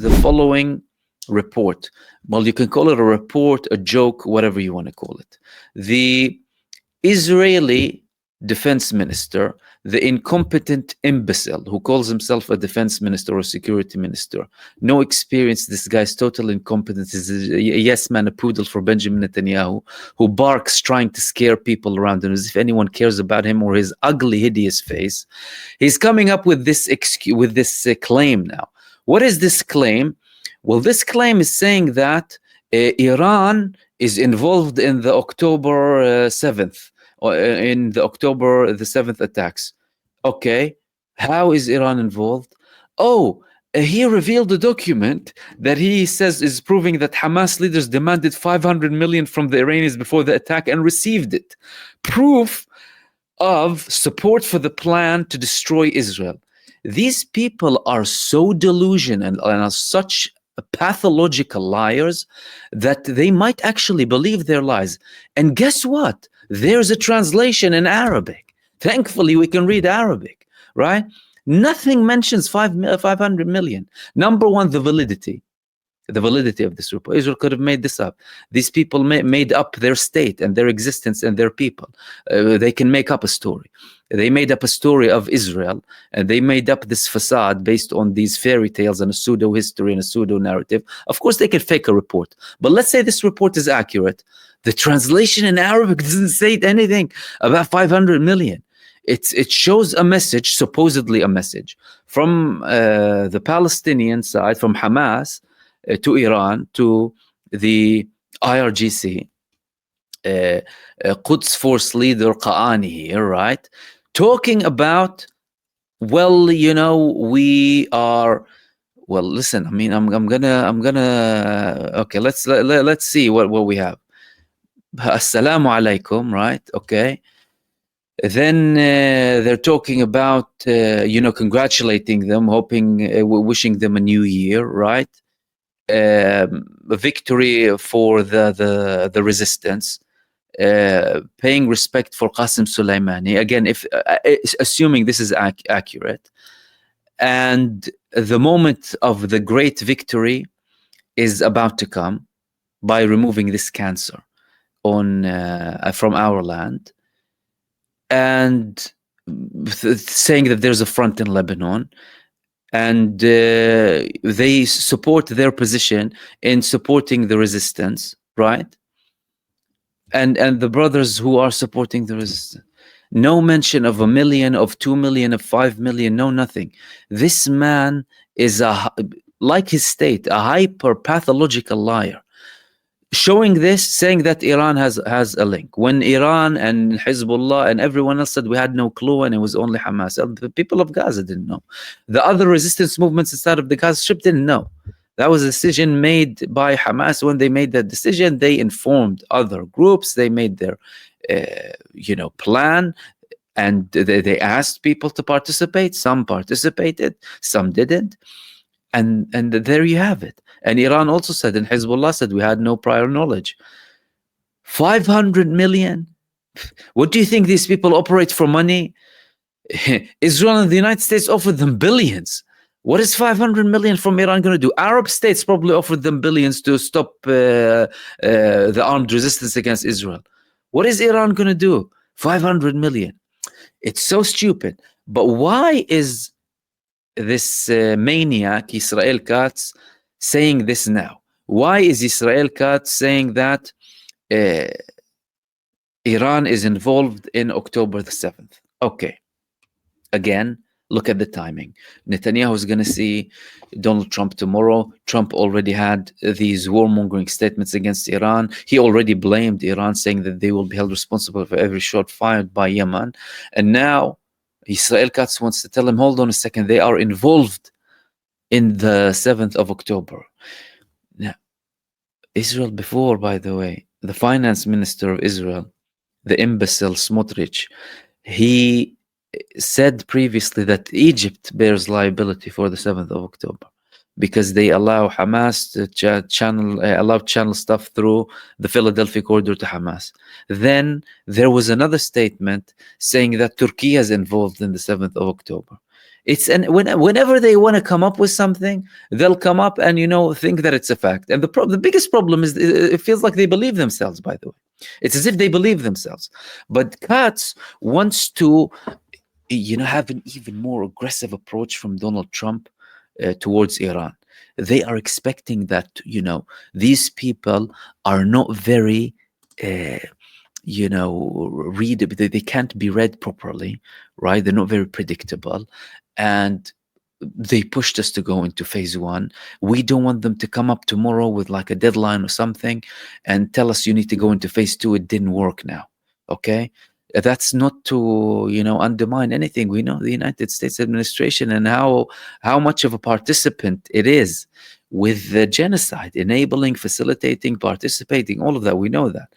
the following report. Well, you can call it a report, a joke, whatever you want to call it. The Israeli defense minister, the incompetent imbecile who calls himself a defense minister or security minister, no experience, this guy's total incompetence, is a yes man, a poodle for Benjamin Netanyahu, who barks trying to scare people around him as if anyone cares about him or his ugly, hideous face. He's coming up with this claim now. What is this claim? Well, this claim is saying that Iran is involved in the October 7th, or in the October the 7th attacks. Okay, how is Iran involved? Oh, he revealed a document that he says is proving that Hamas leaders demanded 500 million from the Iranians before the attack and received it. Proof of support for the plan to destroy Israel. These people are so delusional and are such pathological liars that they might actually believe their lies. And guess what? There's a translation in Arabic. Thankfully, we can read Arabic, right? Nothing mentions 500 million. Number one, the validity of this report. Israel could have made this up. These people made up their state and their existence and their people. They can make up a story. They made up a story of Israel, and they made up this facade based on these fairy tales and a pseudo history and a pseudo narrative. Of course, they can fake a report, but let's say this report is accurate. The translation in Arabic doesn't say anything about 500 million. It shows a message, supposedly a message, from the Palestinian side, from Hamas, to Iran, to the IRGC, Quds Force leader Qa'ani here, right? Talking about, well, you know, we are, well, listen, I mean, I'm gonna, okay, let's see what we have. Assalamu alaikum, right? Okay. Then they're talking about, you know, congratulating them, hoping, wishing them a new year, right? A victory for the resistance, paying respect for Qasem Soleimani. Again, if assuming this is accurate, and the moment of the great victory is about to come by removing this cancer on from our land, and saying that there's a front in Lebanon. And they support their position in supporting the resistance, right? And the brothers who are supporting the resistance. No mention of 1 million, of 2 million, of 5 million, no nothing. This man is, like his state, a hyper pathological liar. Showing this, saying that Iran has a link, when Iran and Hezbollah and everyone else said we had no clue and it was only Hamas. The people of Gaza didn't know. The other resistance movements inside of the Gaza Strip didn't know. That was a decision made by Hamas. When they made that decision, they informed other groups. They made their, you know, plan, and they asked people to participate. Some participated, some didn't. And there you have it. And Iran also said, and Hezbollah said, we had no prior knowledge. 500 million? What do you think these people operate for money? Israel and the United States offered them billions. What is 500 million from Iran going to do? Arab states probably offered them billions to stop the armed resistance against Israel. What is Iran going to do? 500 million. It's so stupid. But why is this maniac Israel Katz saying this now? Why is Israel Katz saying that Iran is involved in October the 7th? Okay, again, look at the timing. Netanyahu is going to see Donald Trump tomorrow. Trump already had these warmongering statements against Iran. He already blamed Iran, saying that they will be held responsible for every shot fired by Yemen. And now Israel Katz wants to tell him, hold on a second, they are involved in the 7th of October. Now, Israel before, by the way, the finance minister of Israel, the imbecile Smotrich, he said previously that Egypt bears liability for the 7th of October because they allow Hamas to channel stuff through the Philadelphia corridor to Hamas. Then there was another statement saying that Turkey is involved in the 7th of October. Whenever they want to come up with something, they'll come up and think that it's a fact. And the biggest problem is it feels like they believe themselves. By the way, it's as if they believe themselves. But Katz wants to have an even more aggressive approach from Donald Trump towards Iran. They are expecting that these people are not very read, they can't be read properly, right? They're not very predictable, and they pushed us to go into phase one. We don't want them to come up tomorrow with like a deadline or something and tell us you need to go into phase two. It didn't work now. Okay. That's not to, undermine anything. We know the United States administration and how much of a participant it is with the genocide, enabling, facilitating, participating, all of that. We know that.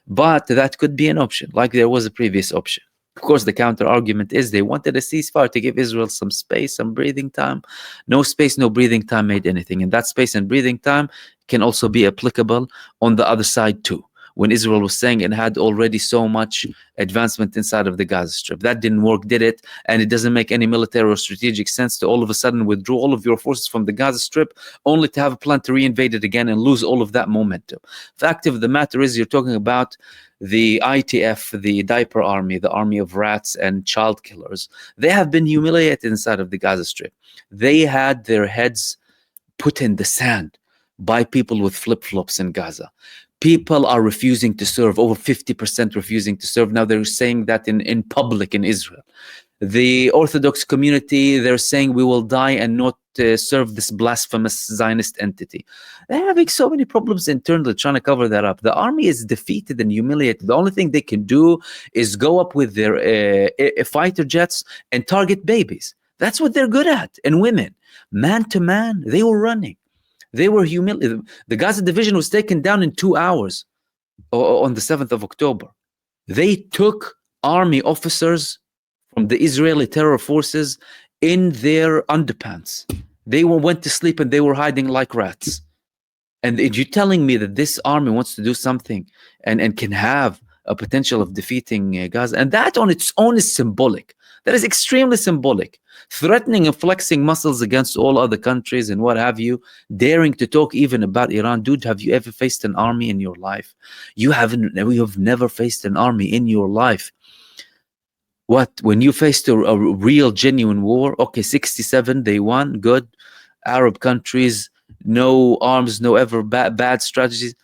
But that could be an option, like there was a previous option. Of course, the counter argument is they wanted a ceasefire to give Israel some space, some breathing time. No space, no breathing time made anything. And that space and breathing time can also be applicable on the other side too. When Israel was saying it had already so much advancement inside of the Gaza Strip. That didn't work, did it? And it doesn't make any military or strategic sense to all of a sudden withdraw all of your forces from the Gaza Strip only to have a plan to reinvade it again and lose all of that momentum. Fact of the matter is, you're talking about the ITF, the diaper army, the army of rats and child killers. They have been humiliated inside of the Gaza Strip. They had their heads put in the sand by people with flip-flops in Gaza. People are refusing to serve, over 50% refusing to serve. Now they're saying that in public in Israel. The Orthodox community, they're saying we will die and not serve this blasphemous Zionist entity. They're having so many problems internally trying to cover that up. The army is defeated and humiliated. The only thing they can do is go up with their fighter jets and target babies. That's what they're good at. And women, man to man, they were running. They were humiliated. The Gaza division was taken down in 2 hours on the 7th of October. They took army officers from the Israeli terror forces in their underpants. They went to sleep and they were hiding like rats. And you're telling me that this army wants to do something and can have a potential of defeating Gaza? And that on its own is symbolic. That is extremely symbolic. Threatening and flexing muscles against all other countries and what have you, daring to talk even about Iran. Dude, have you ever faced an army in your life? You have never faced an army in your life. What, when you faced a real genuine war, okay, 67 they won, good. Arab countries, no arms, no ever bad strategies.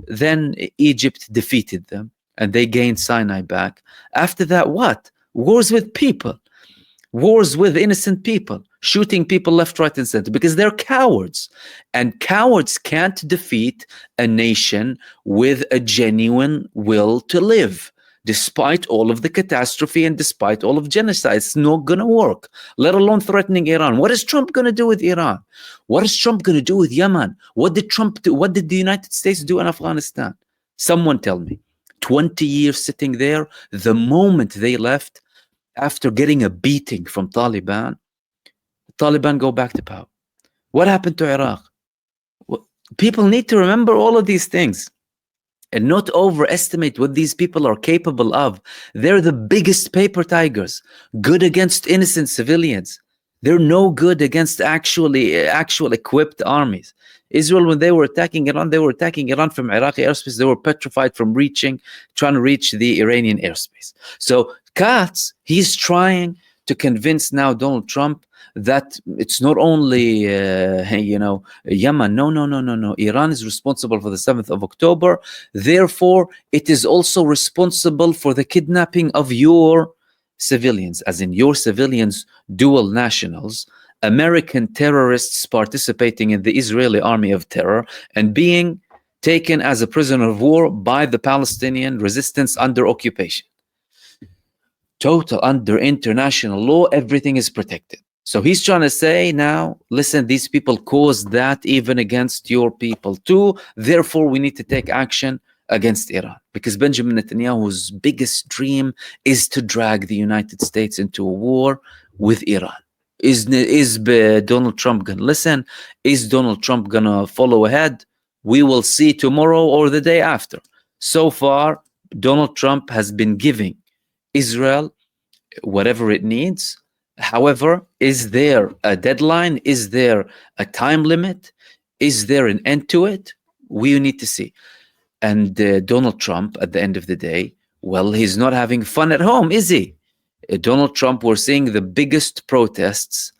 Then Egypt defeated them and they gained Sinai back. After that, what? Wars with people. Wars with innocent people, shooting people left, right, and center because they're cowards. And cowards can't defeat a nation with a genuine will to live, despite all of the catastrophe and despite all of genocide. It's not going to work, let alone threatening Iran. What is Trump going to do with Iran? What is Trump going to do with Yemen? What did Trump do? What did the United States do in Afghanistan? Someone tell me. 20 years sitting there, the moment they left, after getting a beating from Taliban go back to power. What happened to Iraq? People need to remember all of these things and not overestimate what these people are capable of. They're the biggest paper tigers, good against innocent civilians. They're no good against actual equipped armies. Israel, when they were attacking Iran from Iraqi airspace. They were petrified from trying to reach the Iranian airspace. So Katz, he's trying to convince now Donald Trump that it's not only Yemen. No. Iran is responsible for the 7th of October. Therefore, it is also responsible for the kidnapping of your civilians, as in your civilians, dual nationals, American terrorists participating in the Israeli army of terror and being taken as a prisoner of war by the Palestinian resistance under occupation. Total, under international law, everything is protected. So he's trying to say now, listen, these people caused that even against your people too. Therefore, we need to take action against Iran, because Benjamin Netanyahu's biggest dream is to drag the United States into a war with Iran. Is Donald Trump going to listen? Is Donald Trump going to follow ahead? We will see tomorrow or the day after. So far, Donald Trump has been giving Israel whatever it needs, However, is there a deadline? Is there a time limit? Is there an end to it? We need to see. And Donald Trump, at the end of the day, well, he's not having fun at home, is he? Donald Trump, we're seeing the biggest protests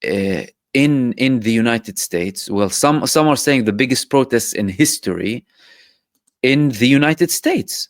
uh, in the United States. Well, some are saying the biggest protests in history in the United States.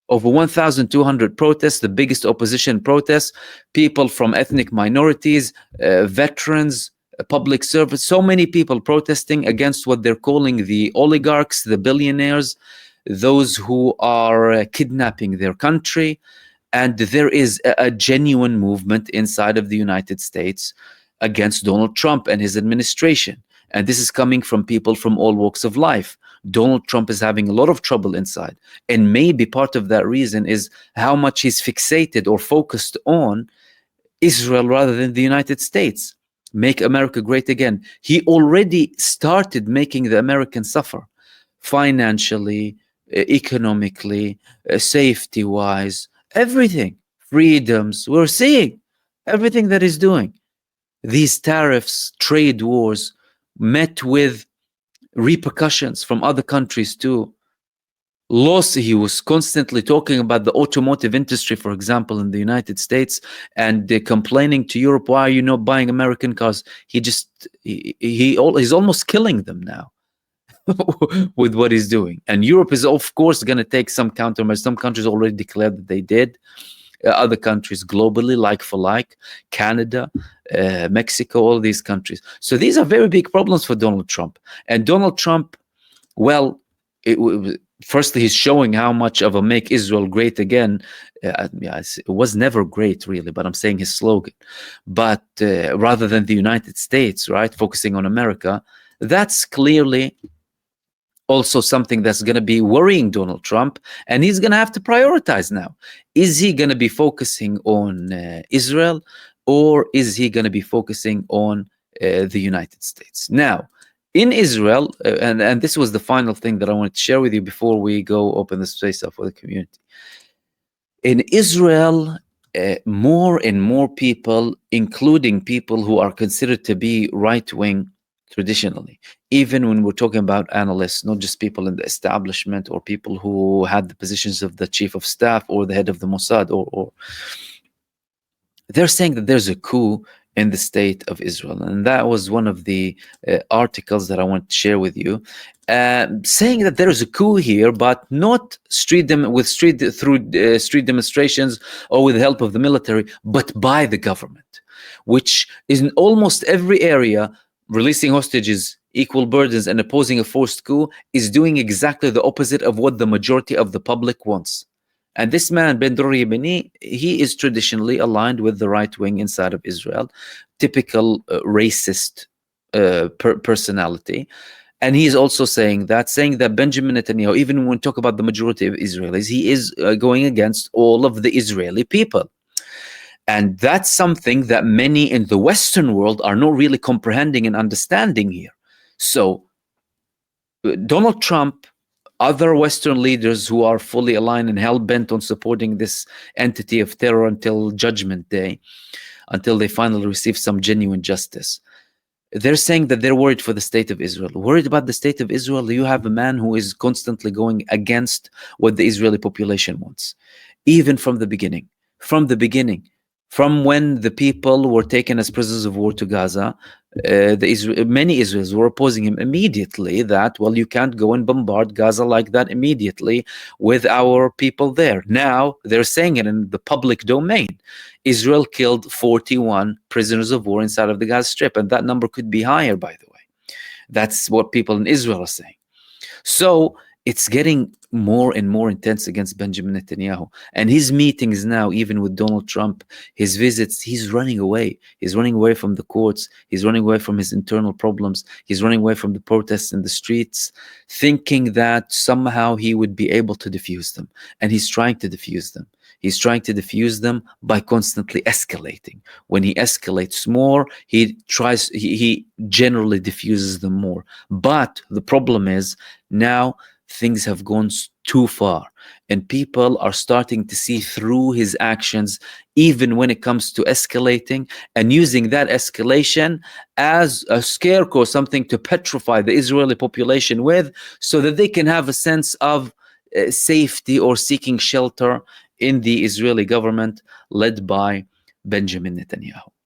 Over 1,200 protests, the biggest opposition protests, people from ethnic minorities, veterans, public servants, so many people protesting against what they're calling the oligarchs, the billionaires, those who are kidnapping their country. And there is a genuine movement inside of the United States against Donald Trump and his administration. And this is coming from people from all walks of life. Donald Trump is having a lot of trouble inside. And maybe part of that reason is how much he's fixated or focused on Israel rather than the United States. Make America great again. He already started making the Americans suffer financially, economically, safety wise, everything, freedoms. We're seeing everything that he's doing. These tariffs, trade wars, met with repercussions from other countries too. Loss, he was constantly talking about the automotive industry, for example, in the United States, and complaining to Europe, why are you not buying American cars? He's almost killing them now with what he's doing. And Europe is, of course, going to take some countermeasures. Some countries already declared that they did. Other countries globally, like for like, Canada, Mexico, all these countries. So these are very big problems for Donald Trump. And Donald Trump, well, firstly, he's showing how much of a make Israel great again. It was never great, really, but I'm saying his slogan. But rather than the United States, right, focusing on America, that's clearly also something that's going to be worrying Donald Trump, and he's going to have to prioritize now. Is he going to be focusing on Israel, or is he going to be focusing on the United States? Now, in Israel, and this was the final thing that I wanted to share with you before we go open the space up for the community. In Israel, more and more people, including people who are considered to be right-wing traditionally, even when we're talking about analysts, not just people in the establishment or people who had the positions of the chief of staff or the head of the Mossad, or they're saying that there's a coup in the state of Israel. And that was one of the articles that I want to share with you, saying that there is a coup here, but not street demonstrations or with the help of the military, but by the government, which is in almost every area. Releasing hostages, equal burdens, and opposing a forced coup is doing exactly the opposite of what the majority of the public wants. And this man, Ben Dror Yemeni, he is traditionally aligned with the right wing inside of Israel, typical racist personality. And he is also saying that Benjamin Netanyahu, even when we talk about the majority of Israelis, he is going against all of the Israeli people. And that's something that many in the Western world are not really comprehending and understanding here. So Donald Trump, other Western leaders who are fully aligned and hell-bent on supporting this entity of terror until Judgment Day, until they finally receive some genuine justice, they're saying that they're worried for the state of Israel. Worried about the state of Israel? You have a man who is constantly going against what the Israeli population wants, even from the beginning. From when the people were taken as prisoners of war to Gaza, many Israelis were opposing him immediately that, well, you can't go and bombard Gaza like that immediately with our people there. Now they're saying it in the public domain. Israel killed 41 prisoners of war inside of the Gaza Strip, and that number could be higher, by the way. That's what people in Israel are saying. So it's getting more and more intense against Benjamin Netanyahu. And his meetings now, even with Donald Trump, his visits, he's running away. He's running away from the courts. He's running away from his internal problems. He's running away from the protests in the streets, thinking that somehow he would be able to diffuse them. And he's trying to diffuse them. He's trying to diffuse them by constantly escalating. When he escalates more, he generally diffuses them more. But the problem is now things have gone too far, and people are starting to see through his actions, even when it comes to escalating and using that escalation as a scarecrow, something to petrify the Israeli population with, so that they can have a sense of safety or seeking shelter in the Israeli government led by Benjamin Netanyahu.